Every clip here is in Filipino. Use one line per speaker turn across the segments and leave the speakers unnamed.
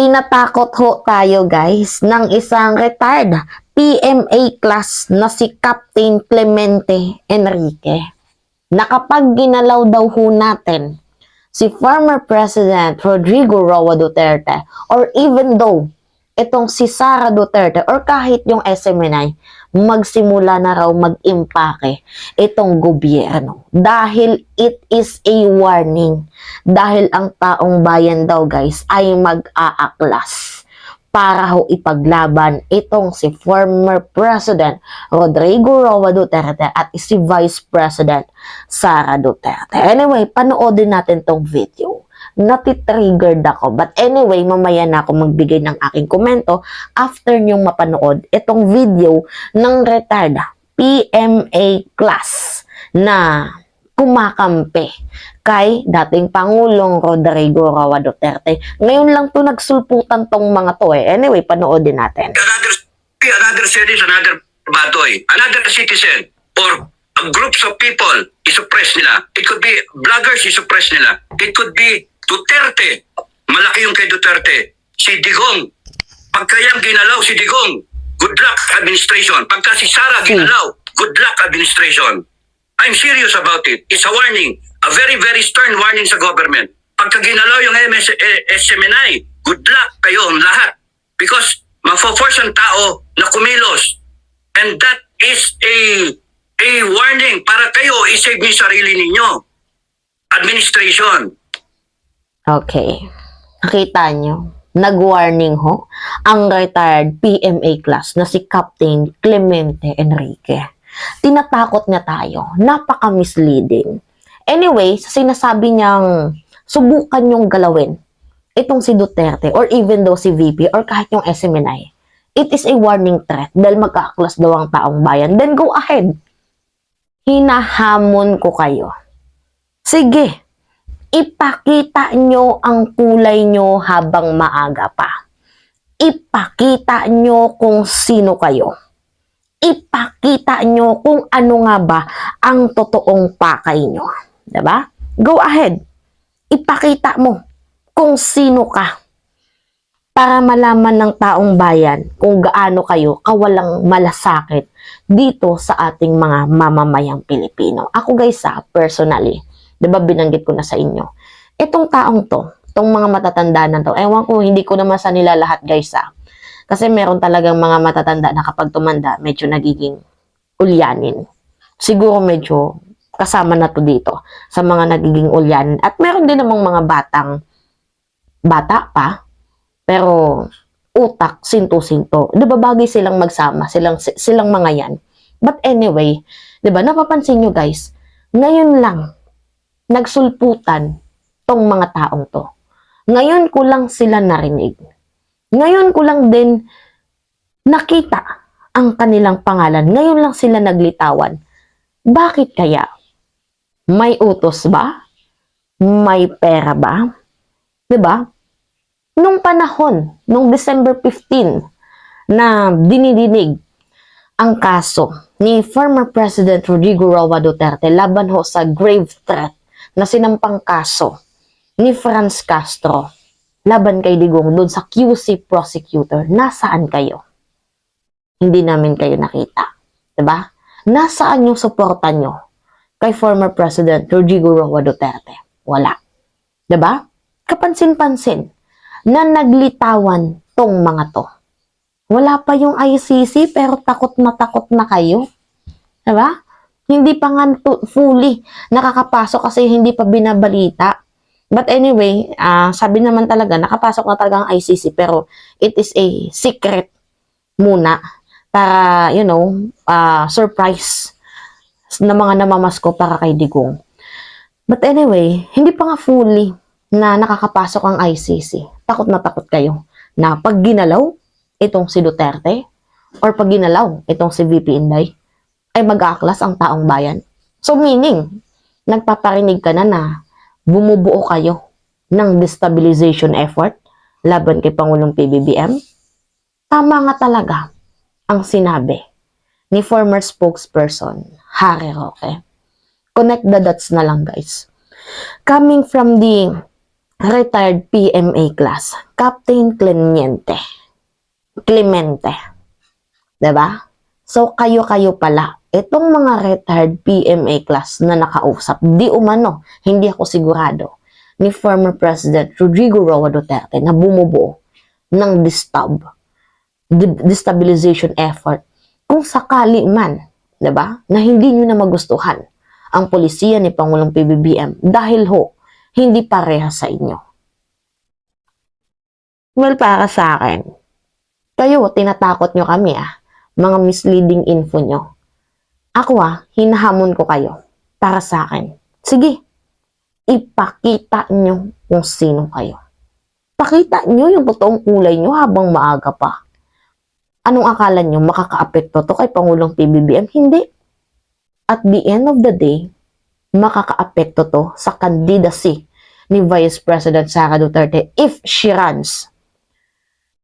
Tinatakot ho tayo guys ng isang retired PMA class na si Captain Clemente Enrique. Na kapag ginalaw daw ho natin si former President Rodrigo Roa Duterte or even though itong si Sara Duterte or kahit yung SMNI, magsimula na raw mag-impake itong gobyerno. Dahil it is a warning. Dahil ang taong bayan daw guys ay mag-aaklas para ho ipaglaban itong si former President Rodrigo Roa Duterte at si Vice President Sara Duterte. Anyway, panoodin natin tong video. Natitriggered ako. But anyway, mamaya na ako magbigay ng aking komento after nyong mapanood itong video ng retired PMA class na kumakampi kay dating Pangulong Rodrigo Roa Duterte. Ngayon lang to nagsulputan tong mga to eh. Anyway, panoodin natin.
Another citizen, another badoy, another citizen, or groups of people, isuppress nila. It could be bloggers, isuppress nila. It could be Duterte. Malaki yung kay Duterte. Si Digong. Pagka yan ginalaw si Digong, good luck administration. Pagka si Sara ginalaw, good luck administration. I'm serious about it. It's a warning. A very, very stern warning sa government. Pagka ginalaw yung SMNI, good luck kayong lahat. Because mafo-force ang tao na kumilos. And that is a warning para kayo isave niyo sarili ninyo. Administration.
Okay. Nakita nyo, nag-warning ho ang retired PMA class na si Captain Clemente Enrique. Tinatakot niya tayo. Napaka-misleading. Anyway, sa sinasabi niyang subukan yung galawin itong si Duterte or even though si VP or kahit yung SMNI, it is a warning threat dahil mag-aaklas daw ang taong bayan. Then go ahead. Hinahamon ko kayo. Sige, ipakita nyo ang kulay nyo habang maaga pa. Ipakita nyo kung sino kayo. Ipakita nyo kung ano nga ba ang totoong pakay nyo. Diba? Go ahead. Ipakita mo kung sino ka para malaman ng taong bayan kung gaano kayo kawalang malasakit dito sa ating mga mamamayang Pilipino. Ako guys personally, diba binanggit ko na sa inyo, itong taong to, itong mga matatanda na to, ewan ko, hindi ko naman sa nila lahat guys kasi meron talagang mga matatanda na kapag tumanda, medyo nagiging ulyanin. Siguro medyo kasama na to dito sa mga nagiging ulyanin. At meron din namang mga bata pa, pero utak, sinto-sinto. Diba bagay silang magsama, silang mga yan. But anyway, diba napapansin nyo guys, ngayon lang, nagsulputan tong mga taong to. Ngayon ko lang sila narinig. Ngayon ko lang din nakita ang kanilang pangalan. Ngayon lang sila naglitawan. Bakit kaya? May utos ba? May pera ba? Diba? Nung panahon, nung December 15, na dinidinig ang kaso ni former President Rodrigo Roa Duterte laban ho sa grave threat na sinampang kaso ni Franz Castro laban kay Digong doon sa QC prosecutor. Nasaan kayo? Hindi namin kayo nakita. Diba? Nasaan yung suporta nyo kay former President Rodrigo Roa Duterte? Wala. Diba? Kapansin-pansin na naglitawan tong mga to. Wala pa yung ICC pero takot na kayo. Diba? Hindi pa nga fully nakakapasok kasi hindi pa binabalita. But anyway, sabi naman talaga, nakapasok na talaga ang ICC pero it is a secret muna para, you know, surprise na mga namamasko para kay Digong. But anyway, hindi pa nga fully na nakakapasok ang ICC. Takot na takot kayo na pag ginalaw itong si Duterte or pag ginalaw itong si VP Inday ay mag-aaklas ang taong bayan. So meaning, nagpaparinig ka na bumubuo kayo ng destabilization effort laban kay Pangulong PBBM. Tama nga talaga ang sinabi ni former spokesperson Harry Roque. Connect the dots na lang guys. Coming from the retired PMA class, Captain Clemente. Clemente. 'Di ba? So, kayo-kayo pala. Itong mga retired PMA class na nakausap, di umano, hindi ako sigurado, ni former President Rodrigo Roa Duterte na bumubuo ng destabilization effort kung sakali man, 'di ba, na hindi nyo na magustuhan ang polisiya ni Pangulong PBBM dahil hindi pareha sa inyo. Well, para sa akin, kayo, tinatakot nyo kami mga misleading info nyo. Ako hinahamon ko kayo para sa akin. Sige, ipakita nyo kung sino kayo. Pakita nyo yung totoong kulay nyo habang maaga pa. Anong akala nyo, makakaapekto to kay Pangulong PBBM? Hindi. At the end of the day, makakaapekto to sa candidacy ni Vice President Sara Duterte if she runs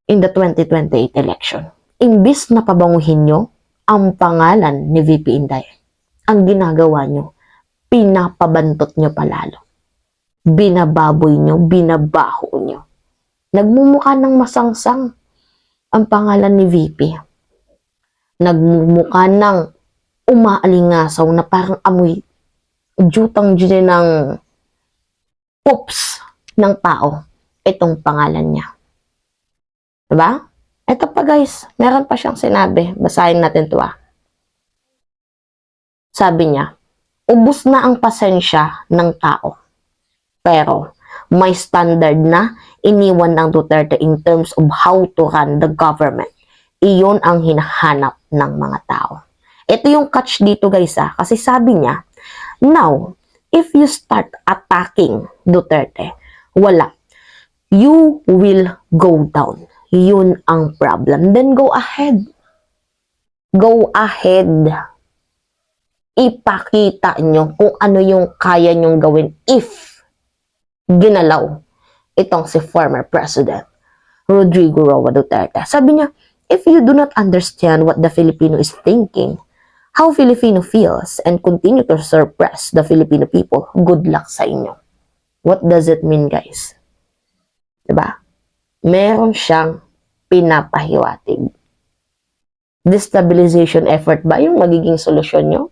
in the 2028 election. Imbis na pabanguhin nyo ang pangalan ni VP Inday, ang ginagawa nyo, pinapabantot nyo palalo. Binababoy nyo, binabaho nyo. Nagmumukha ng masangsang ang pangalan ni VP. Nagmumukha ng umaalingasaw na parang amoy jutang dyan ng poops ng tao itong pangalan niya. Diba? Ito pa guys, meron pa siyang sinabi. Basahin natin ito Sabi niya, ubos na ang pasensya ng tao. Pero may standard na iniwan ng Duterte in terms of how to run the government. Iyon ang hinahanap ng mga tao. Ito yung catch dito guys kasi sabi niya, now, if you start attacking Duterte, wala. You will go down. Yun ang problem. Then go ahead. Go ahead. Ipakita nyo kung ano yung kaya nyong gawin if ginalaw itong si former President Rodrigo Roa Duterte. Sabi niya, if you do not understand what the Filipino is thinking, how Filipino feels, and continue to suppress the Filipino people, good luck sa inyo. What does it mean, guys? Diba? Meron siyang pinapahiwatig. Destabilization effort ba yung magiging solusyon nyo?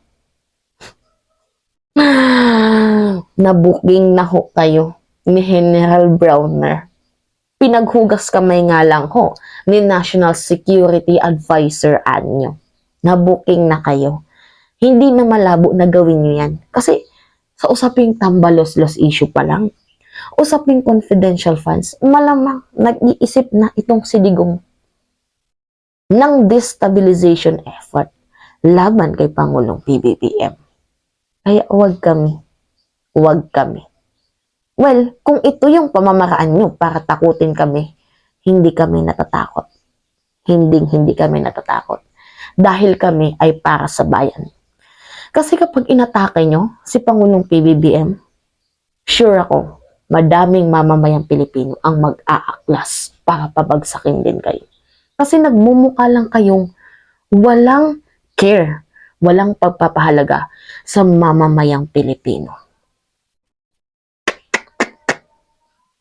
Nabuking na kayo ni General Browner. Pinaghugas kamay nga lang ni National Security Advisor Anyo. Nabuking na kayo. Hindi na malabo na gawin nyo yan. Kasi sa usaping tambalos-los issue pa lang, usaping confidential funds, malamang nag-iisip na itong si Digong ng destabilization effort laban kay Pangulong PBBM. Kaya huwag kami. Well, kung ito yung pamamaraan nyo para takutin kami, hindi kami natatakot. Hindi kami natatakot. Dahil kami ay para sa bayan. Kasi kapag inatake nyo si Pangulong PBBM, sure ako, madaming mamamayang Pilipino ang mag-aaklas para pabagsakin din kayo. Kasi nagmumukha lang kayong walang care, walang pagpapahalaga sa mamamayang Pilipino.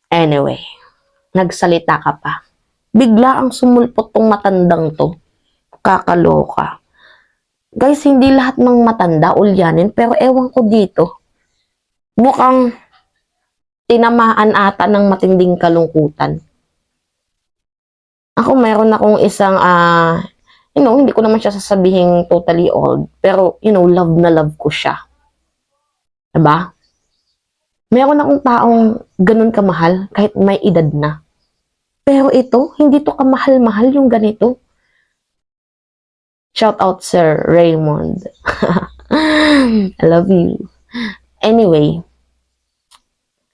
Anyway, nagsalita ka pa. Bigla ang sumulpot tong matandang to. Kakaloka. Guys, hindi lahat ng matanda ulyanin, pero ewan ko dito. Mukhang tinamaan ata ng matinding kalungkutan. Ako, meron akong isang, hindi ko naman siya sasabihin totally old, pero, love na love ko siya. Diba? Meron akong taong ganun kamahal, kahit may edad na. Pero ito, hindi to kamahal-mahal yung ganito. Shout out, Sir Raymond. I love you. Anyway,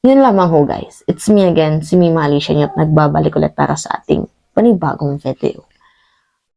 yun lamang guys. It's me again, si Mima Alicia Nyot, nagbabalik ulit para sa ating panibagong video.